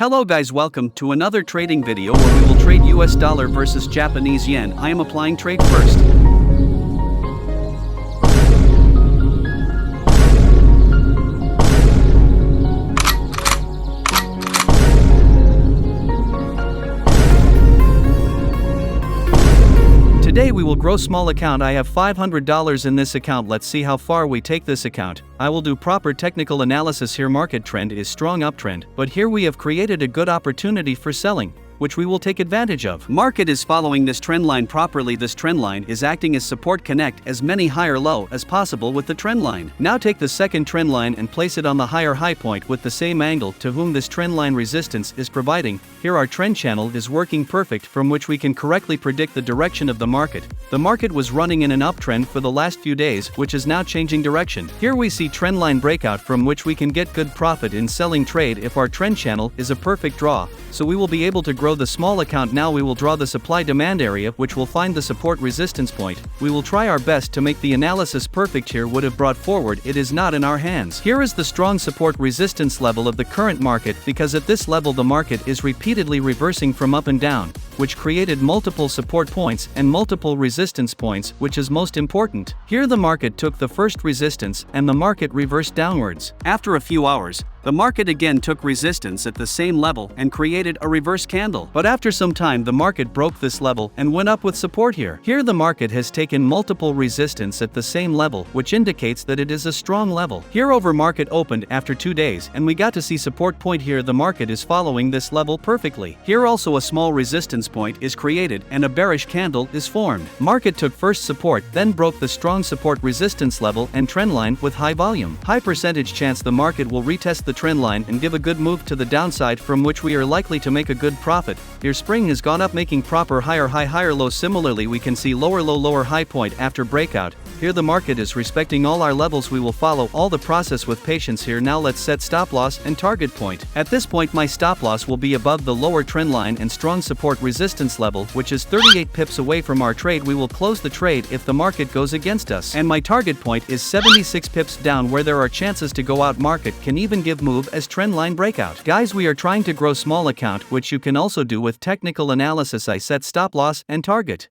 Hello guys, welcome to another trading video where we will trade US dollar versus Japanese yen. I am applying trade first. Today we will grow small account. I have $500 in this account. Let's see how far we take this account. I will do proper technical analysis here. Market trend is strong uptrend, but here we have created a good opportunity for selling, which we will take advantage of. Market is following this trend line properly. This trend line is acting as support. Connect as many higher low as possible with the trend line. Now take the second trend line and place it on the higher high point with the same angle to whom this trend line resistance is providing. Here our trend channel is working perfect, from which we can correctly predict the direction of the market. The market was running in an uptrend for the last few days, which is now changing direction. Here we see trendline breakout, from which we can get good profit in selling trade if our trend channel is a perfect draw, so we will be able to grow the small account. Now we will draw the supply demand area, which will find the support resistance point. We will try our best to make the analysis perfect. Here would have brought forward, it is not in our hands. Here is the strong support resistance level of the current market, because at this level the market is repeatedly reversing from up and down, which created multiple support points and multiple resistance points, which is most important. Here the market took the first resistance and the market reversed downwards. After a few hours, the market again took resistance at the same level and created a reverse candle. But after some time the market broke this level and went up with support here. Here the market has taken multiple resistance at the same level, which indicates that it is a strong level. Here over market opened after 2 days and we got to see support point here. The market is following this level perfectly. Here also a small resistance point is created and a bearish candle is formed. Market took first support, then broke the strong support resistance level and trend line with high volume. High percentage chance the market will retest the trend line and give a good move to the downside, from which we are likely to make a good profit. Here spring has gone up, making proper higher high higher low. Similarly we can see lower low lower high point after breakout. Here the market is respecting all our levels. We will follow all the process with patience here. Now let's set stop loss and target point. At this point my stop loss will be above the lower trend line and strong support resistance level, which is 38 pips away from our trade. We will close the trade if the market goes against us, and my target point is 76 pips down, where there are chances to go out. Market can even give move as trendline breakout. Guys, we are trying to grow small account, which you can also do with technical analysis. I set stop loss and target.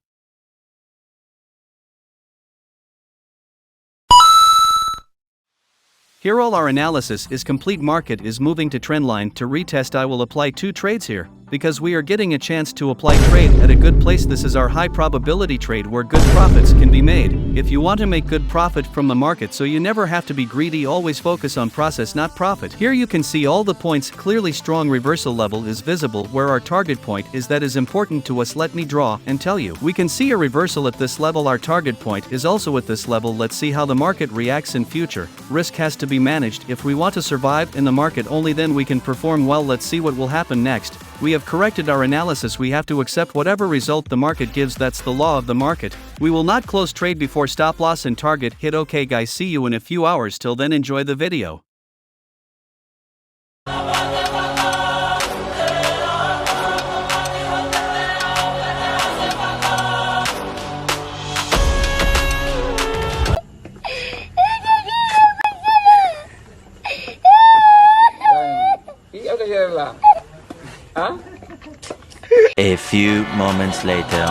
Here all our analysis is complete. Market is moving to trendline to retest. I will apply 2 trades here, because we are getting a chance to apply trade at a good place. This is our high probability trade where good profits can be made. If you want to make good profit from the market, so you never have to be greedy, always focus on process not profit. Here you can see all the points clearly. Strong reversal level is visible where our target point is. That is important to us. Let me draw and tell you. We can see a reversal at this level. Our target point is also at this level. Let's see how the market reacts in future. Risk has to be managed if we want to survive in the market. Only then we can perform well. Let's see what will happen next. We have corrected our analysis. We have to accept whatever result the market gives. That's the law of the market. We will not close trade before stop loss and target hit. Okay guys, see you in a few hours. Till then enjoy the video. A few moments later.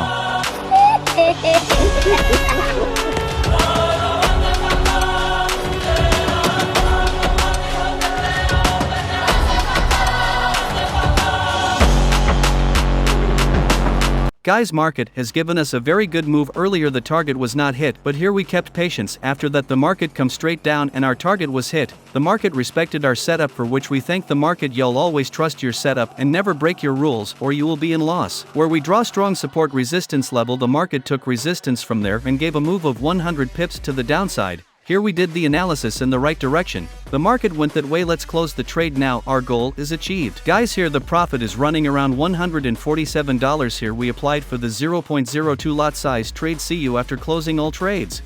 Guys, market has given us a very good move. Earlier the target was not hit, but here we kept patience. After that the market come straight down and our target was hit. The market respected our setup, for which we thank the market. You'll always trust your setup and never break your rules, or you will be in loss. Where we draw strong support resistance level, the market took resistance from there and gave a move of 100 pips to the downside. Here we did the analysis in the right direction. The market went that way. Let's close the trade now. Our goal is achieved. Guys, here the profit is running around $147. Here we applied for the 0.02 lot size trade. See you after closing all trades.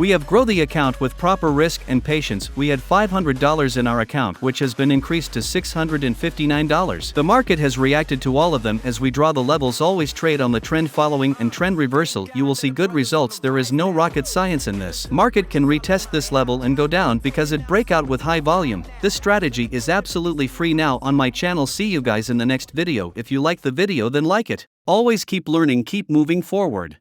We have grown the account with proper risk and patience. We had $500 in our account, which has been increased to $659. The market has reacted to all of them. As we draw the levels, always trade on the trend following and trend reversal. You will see good results. There is no rocket science in this. Market can retest this level and go down because it break out with high volume. This strategy is absolutely free now on my channel. See you guys in the next video. If you like the video, then like it. Always keep learning, keep moving forward.